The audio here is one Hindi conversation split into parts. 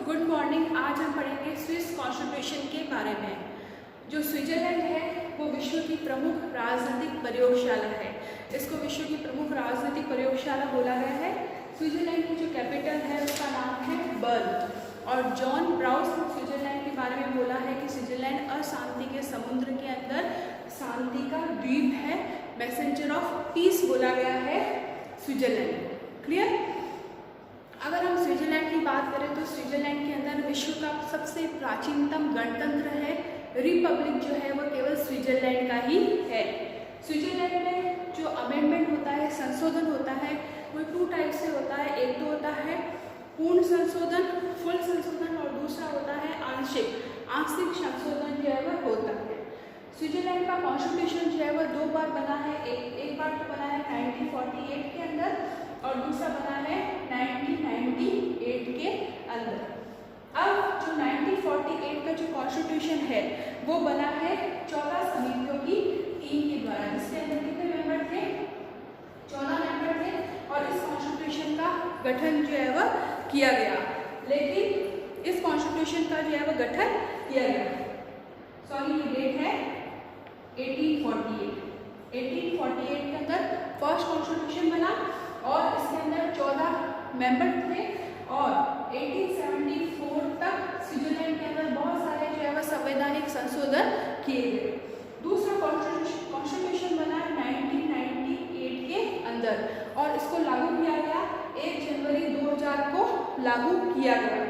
Good morning. आज हम पढ़ेंगे स्विस कॉन्स्टिट्यूशन के बारे में। जो स्विट्जरलैंड है वो विश्व की प्रमुख राजनीतिक प्रयोगशाला है। इसको विश्व की प्रमुख राजनीतिक प्रयोगशाला बोला गया है। स्विट्जरलैंड की जो कैपिटल है उसका नाम है बर्न। और जॉन ब्राउस ने स्विट्जरलैंड के बारे में बोला है कि स्विट्जरलैंड अशांति के समुद्र के अंदर शांति का द्वीप है। मैसेंजर ऑफ पीस बोला गया है स्विट्जरलैंड। क्लियर। अगर हम स्विट्जरलैंड की बात करें तो स्विट्जरलैंड के अंदर विश्व का सबसे प्राचीनतम गणतंत्र है। रिपब्लिक जो है वो केवल स्विट्जरलैंड का ही है। स्विट्जरलैंड में जो अमेंडमेंट होता है, संशोधन होता है, वो 2 टाइप से होता है। एक तो होता है पूर्ण संशोधन, फुल संशोधन, और दूसरा होता है आंशिक संशोधन जो है वह होता है। स्विट्जरलैंड का कॉन्स्टिट्यूशन जो है वह 2 बार बना है। एक बार तो बना है 1948 के अंदर और दूसरा बना है 1998 के अंदर। अब जो 1948 का जो कॉन्स्टिट्यूशन है वो बना है 14 समितियों की टीम के द्वारा, जिसके अंदर कितने मेंबर थे? 14 मेंबर थे। और इस कॉन्स्टिट्यूशन का गठन जो है वह किया गया। लेकिन इस कॉन्स्टिट्यूशन का जो है वह गठन किया गया, सॉरी ये डेट है 1848। 1848 के अंदर फर्स्ट कॉन्स्टिट्यूशन बना और इसके अंदर 14 मेंबर थे। और 1874 तक स्विट्जरलैंड के अंदर बहुत सारे जो है वह संवैधानिक संशोधन किए गए। दूसरा कॉन्स्टिट्यूशन बना 1998 के अंदर और इसको लागू किया गया 1 जनवरी 2000 को लागू किया गया।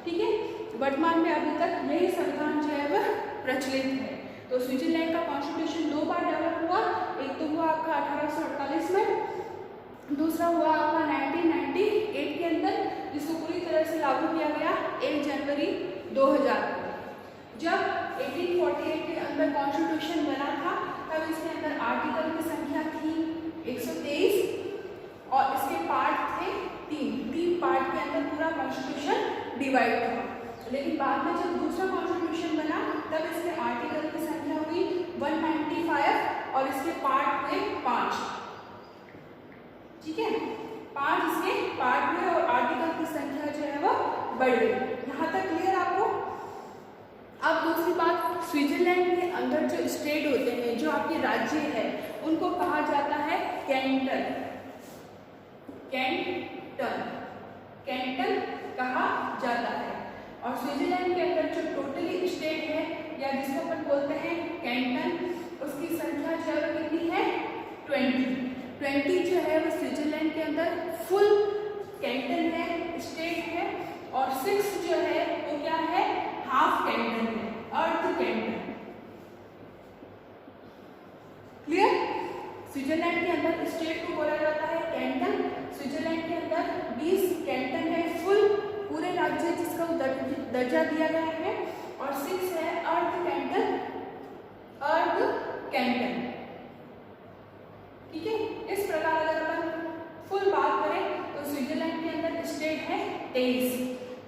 ठीक है। वर्तमान में अभी तक यही संविधान जो है वह प्रचलित है। तो स्विट्जरलैंड का कॉन्स्टिट्यूशन 2 बार डेवलप हुआ। एक तो हुआ आपका 1848 में, दूसरा हुआ आपका 1998 के अंदर, जिसको पूरी तरह से लागू किया गया 1 जनवरी 2000 को। जब 1848 के अंदर कॉन्स्टिट्यूशन बना था तब इसके अंदर आर्टिकल की संख्या थी 123 और इसके पार्ट थे 3 पार्ट के अंदर पूरा कॉन्स्टिट्यूशन डिवाइड था। लेकिन बाद में जब दूसरा कॉन्स्टिट्यूशन बना तब इसके आर्टिकल की संख्या हुई 195 और इसके पार्ट हुए 5। ठीक है, 5 इसके पार्ट हुए और आर्टिकल की संख्या जो है वह बढ़ गई। यहाँ तक क्लियर आपको? अब दूसरी बात, स्विट्जरलैंड के अंदर जो स्टेट होते हैं, जो आपके राज्य है, उनको कहा जाता है कैंटन। कैंटन कैंटन कहा जाता है। और स्विट्जरलैंड के अंदर जो टोटली स्टेट है या जिसको अपन बोलते हैं कैंटन, उसकी संख्या जो है कितनी है? 20 जो है वो स्विट्जरलैंड के अंदर फुल कैंटन है, स्टेट है। और 6 जो है वो क्या है? हाफ कैंटन है, अर्ध कैंटन। क्लियर। स्विट्जरलैंड के अंदर स्टेट को बोला जाता है कैंटन। स्विट्जरलैंड के अंदर 20 कैंटन है फुल पूरे राज्य जिसका दर्जा दिया गया है, और 6 है अर्ध कैंटन। ठीक है। इस प्रकार अगर अपन फुल बात करें तो स्विट्जरलैंड के अंदर स्टेट है 23,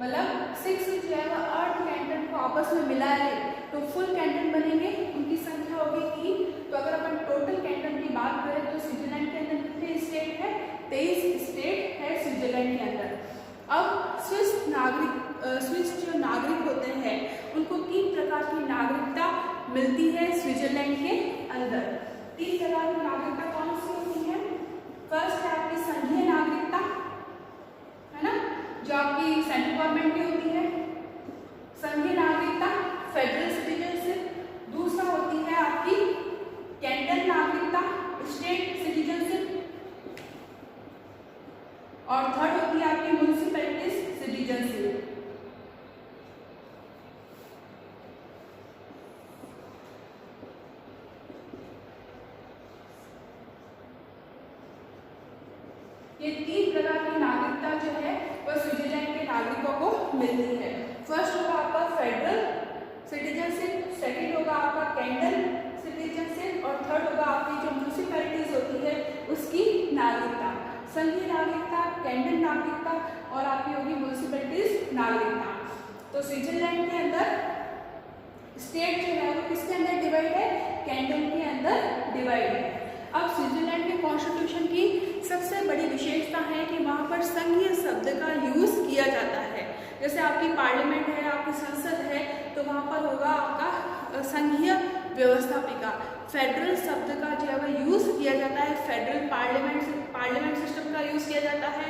मतलब 6 जो है वह अर्ध कैंटन को आपस में मिला ले तो फुल कैंटन बनेंगे, उनकी संख्या होगी 3। तो अगर अपन टोटल कैंटन की बात करें तो स्विट्जरलैंड के अंदर कितने स्टेट है? 23 स्टेट है स्विट्जरलैंड के अंदर। अब स्विस जो नागरिक होते हैं उनको 3 प्रकार की नागरिकता मिलती है स्विट्जरलैंड के अंदर। 3 प्रकार की नागरिकता कौन सी होती है? फर्स्ट है आपकी संघीय नागरिकता, है ना, जो आपकी सेंट्रल गवर्नमेंट की होती है। संघीय नागरिकता फेडरल सिटीजनशिप। दूसरा होती है आपकी कैंटन नागरिकता, स्टेट सिटीजनशिप। और थर्ड होती है आपकी म्युनिसिपैलिटीज सिटीजनशिप। ये 3 प्रकार की नागरिकता जो है वह स्विट्जरलैंड के नागरिकों को मिलती है। फर्स्ट होगा आपका फेडरल सिटीजनशिप, सेकंड होगा आपका कैंटन सिटीजनशिप और थर्ड होगा आपकी जो म्युनिसिपैलिटीज होती है उसकी नागरिकता। संघीय नागरिकता, कैंटन नागरिकता और आपकी होगी म्युनिसिपैलिटीज नागरिकता। तो स्विट्जरलैंड के अंदर स्टेट जो है वो किसके अंदर डिवाइड है? कैंटन के अंदर डिवाइड है। अब स्विट्जरलैंड के कॉन्स्टिट्यूशन की सबसे बड़ी विशेषता है कि वहाँ पर संघीय शब्द का यूज किया जाता है। जैसे आपकी पार्लियामेंट है, आपकी संसद है, तो वहाँ पर होगा आपका संघीय व्यवस्थापिका। फेडरल शब्द का जो है वह यूज़ किया जाता है, फेडरल पार्लियामेंट सिस्टम का यूज़ किया जाता है।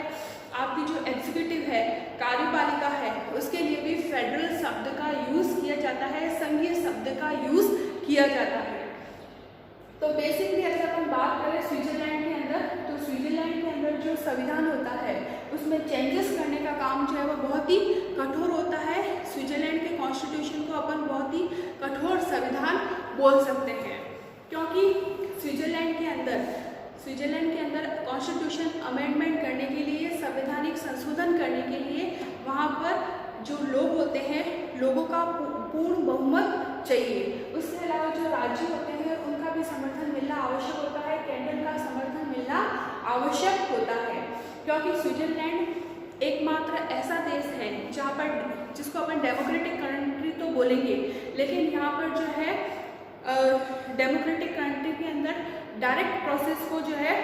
आपकी जो एग्जीक्यूटिव है, कार्यपालिका है, उसके लिए भी फेडरल शब्द का यूज़ किया जाता है, संघीय शब्द का यूज़ किया जाता है। तो बेसिकली अगर हम बात करें स्विट्जरलैंड के अंदर, तो स्विट्जरलैंड के अंदर जो संविधान होता है उसमें चेंजेस करने का काम जो है वो बहुत ही कठोर होता है। स्विट्जरलैंड के कॉन्स्टिट्यूशन को अपन बहुत ही कठोर संविधान बोल सकते हैं, क्योंकि स्विट्जरलैंड के अंदर कॉन्स्टिट्यूशन अमेंडमेंट करने के लिए, संवैधानिक संशोधन करने के लिए वहाँ पर जो लोग होते हैं, लोगों का पूर्ण बहुमत चाहिए। उसके अलावा जो राज्य होते हैं उनका भी समर्थन मिलना आवश्यक होता है, कैंटन का समर्थन मिलना आवश्यक होता है, क्योंकि स्विट्जरलैंड एकमात्र ऐसा देश है जहाँ पर, जिसको अपन डेमोक्रेटिक कंट्री तो बोलेंगे, लेकिन यहाँ पर जो है डेमोक्रेटिक कंट्री के अंदर डायरेक्ट प्रोसेस को जो है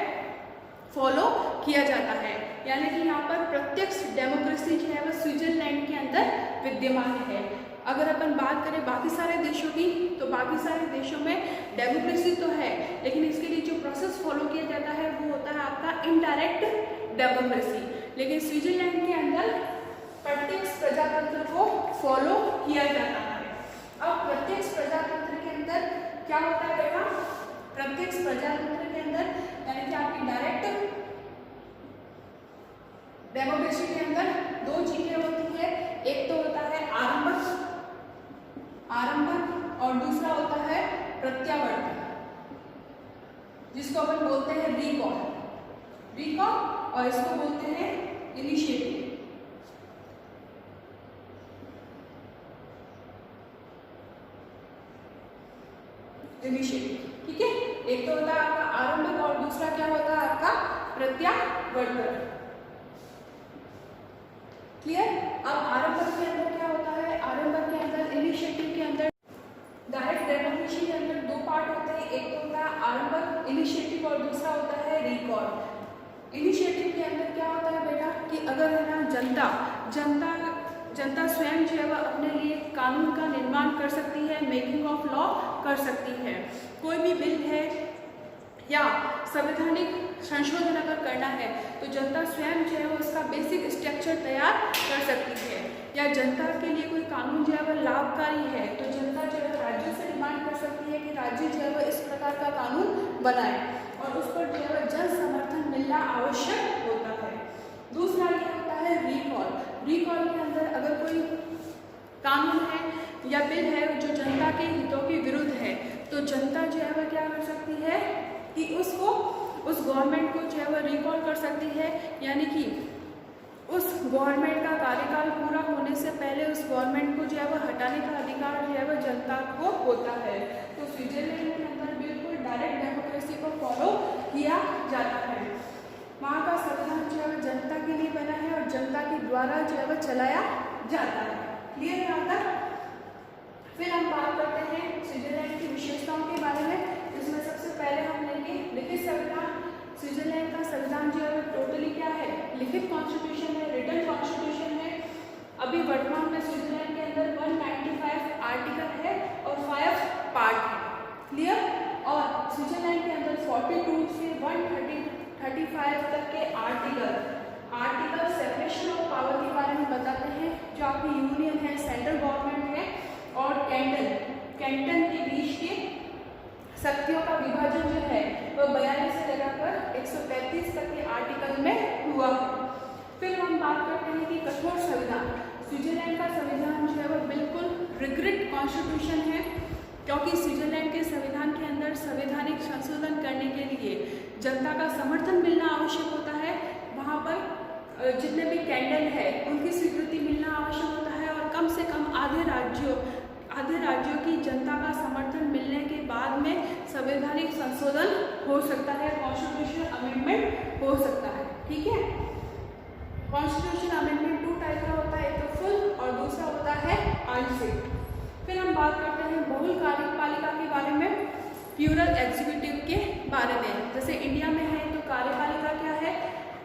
फॉलो किया जाता है, यानी कि यहाँ पर प्रत्यक्ष डेमोक्रेसी जो है वह स्विट्जरलैंड के अंदर विद्यमान है। अगर अपन बात करें बाकी सारे देशों की, तो बाकी सारे देशों में डेमोक्रेसी तो है, लेकिन इसके लिए जो प्रोसेस फॉलो किया जाता है वो होता है आपका इनडायरेक्ट डेमोक्रेसी। लेकिन स्विट्जरलैंड के अंदर प्रत्यक्ष प्रजातंत्र को फॉलो किया जाता है। अब प्रत्यक्ष प्रजातंत्र के अंदर क्या होता है बेटा? प्रत्यक्ष प्रजातंत्र के अंदर यानी कि आपकी डायरेक्ट डेमोक्रेसी के अंदर दो चीजें होती है, एक तो होता है आरंभक और दूसरा होता है प्रत्यावर्तन, जिसको अपन बोलते हैं रिकॉल, और इसको बोलते हैं इनिशिएटिव। ठीक है, एक तो होता है आपका आरंभक और दूसरा क्या होता है आपका प्रत्यावर्तन। क्लियर? अब आरंभक के अंदर क्या होता है? आरंभक के अंदर, इनिशिएटिव के अंदर, डायरेक्ट डेमोक्रेसी के अंदर दो पार्ट होते हैं, एक तो होता है आरंभक इनिशिएटिव और दूसरा होता है रिकॉल। इनिशिएटिव के अंदर क्या होता है बेटा कि अगर है ना जनता स्वयं जो है वह अपने लिए कानून का निर्माण कर सकती है, मेकिंग ऑफ लॉ कर सकती है। कोई भी बिल है या संवैधानिक संशोधन अगर करना है तो जनता स्वयं जो है वो उसका बेसिक स्ट्रक्चर तैयार कर सकती है, या जनता के लिए कोई कानून जो है वह लाभकारी है तो जनता जो है राज्यों से डिमांड कर सकती है कि राज्य जो है वह इस प्रकार का कानून बनाए, और उस पर जो है वह जन समर्थन मिलना आवश्यक होता है। दूसरा ये होता है रिकॉल के अंदर अगर कोई कानून है या बिल है जो जनता के हितों के विरुद्ध है, तो जनता जो है वह क्या कर सकती है कि उस गवर्नमेंट को जो है वह रिकॉल कर सकती है, यानी कि उस गवर्नमेंट का कार्यकाल पूरा होने से पहले उस गवर्नमेंट को जो है वह हटाने का अधिकार जो है वह जनता को होता है। तो स्विट्जरलैंड के अंदर बिल्कुल डायरेक्ट डेमोक्रेसी को फॉलो किया जाता है। वहाँ का संविधान जो है वह जनता के लिए बना है और जनता के द्वारा जो है वह चलाया जाता है। क्लियर है यहाँ तक? फिर हम बात करते हैं स्विट्जरलैंड की विशेषताओं के बारे में, जिसमें सबसे पहले हम लेंगे लिखित संविधान। स्विट्जरलैंड का संविधान जो है टोटली क्या है? लिखित कॉन्स्टिट्यूशन है, रिटन कॉन्स्टिट्यूशन है। अभी वर्तमान में स्विट्जरलैंड के अंदर 195 आर्टिकल है और 5 पार्ट है। क्लियर? और स्विट्जरलैंड के अंदर 42 से 135 तक के आर्टिकल सेपरेशन ऑफ पावर के बारे में बताते हैं। जो आपकी यूनियन है, सेंट्रल गवर्नमेंट है, और कैंटन के बीच के शक्तियों का विभाजन जो है वह 42 से लगाकर 135 तक के आर्टिकल में हुआ है। फिर हम बात करते हैं कि कठोर संविधान। स्विट्जरलैंड का संविधान जो है वह बिल्कुल रिग्रिड कॉन्स्टिट्यूशन है, क्योंकि स्विट्जरलैंड के संविधान के अंदर संवैधानिक संशोधन करने के लिए जनता का समर्थन मिलना आवश्यक होता है। वहाँ पर जितने भी कैंटन है उनकी स्वीकृति मिलना आवश्यक होता है, और कम से कम आधे राज्यों की जनता का समर्थन मिलने के बाद में संवैधानिक संशोधन हो सकता है, कॉन्स्टिट्यूशनल अमेंडमेंट हो सकता है। ठीक है? कॉन्स्टिट्यूशनल अमेंडमेंट 2 टाइप का होता है, एक तो फुल और दूसरा होता है आंशिक। फिर हम बात करते हैं बहुल कार्यपालिका के बारे में, प्लूरल एग्जीक्यूटिव के बारे में। जैसे इंडिया में है तो कार्यपालिका क्या है?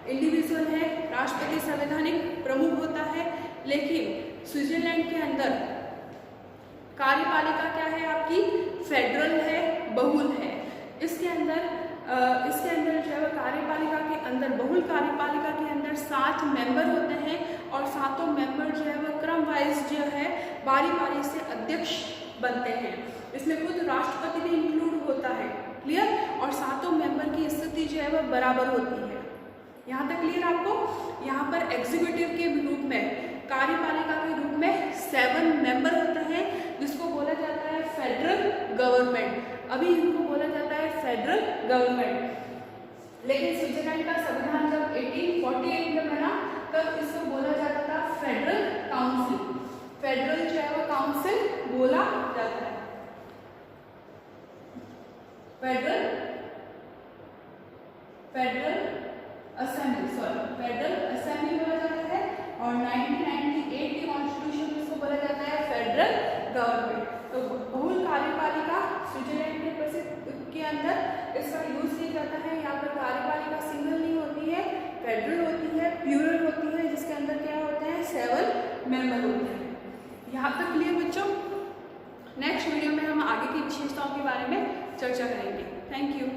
इंडिविजुअल है, राष्ट्रपति संवैधानिक प्रमुख होता है, लेकिन स्विट्जरलैंड के अंदर कार्यपालिका क्या है आपकी, फेडरल है, बहुल है। इसके अंदर जो है कार्यपालिका के अंदर, बहुल कार्यपालिका के अंदर 7 मेंबर होते हैं और 7 मेंबर जो है वो क्रम वाइज जो है बारी बारी से अध्यक्ष बनते हैं। इसमें खुद राष्ट्रपति भी इंक्लूड होता है, क्लियर। और 7 मेंबर की स्थिति जो है वह बराबर होती है। यहाँ तक क्लियर आपको। यहाँ पर एग्जीक्यूटिव के रूप में, कार्यपालिका के रूप में 7 मेंबर होते हैं, जिसको बोला जाता है फेडरल गवर्नमेंट। अभी इनको बोला जाता है फेडरल गवर्नमेंट। लेकिन स्विट्जरलैंड का संविधान जब 1848 में बना तब इसको बोला जाता था फेडरल काउंसिल। फेडरल जो है वो काउंसिल बोला जाता है, फेडरल असेंबली बोला जाता है। और 1998 के कॉन्स्टिट्यूशन में इसको बोला जाता है फेडरल गवर्नमेंट। तो बहुल कार्यपालिका स्विट्जरलैंड के अंदर इसका यूज किया जाता है। यहाँ पर कार्यपालिका सिंगल नहीं होती है, फेडरल होती है, प्लूरल होती है, जिसके अंदर क्या होते हैं 7 मेंबर होते हैं। यहाँ तक क्लियर बच्चों। नेक्स्ट वीडियो में हम आगे की विशेषताओं के बारे में चर्चा करेंगे। Thank you.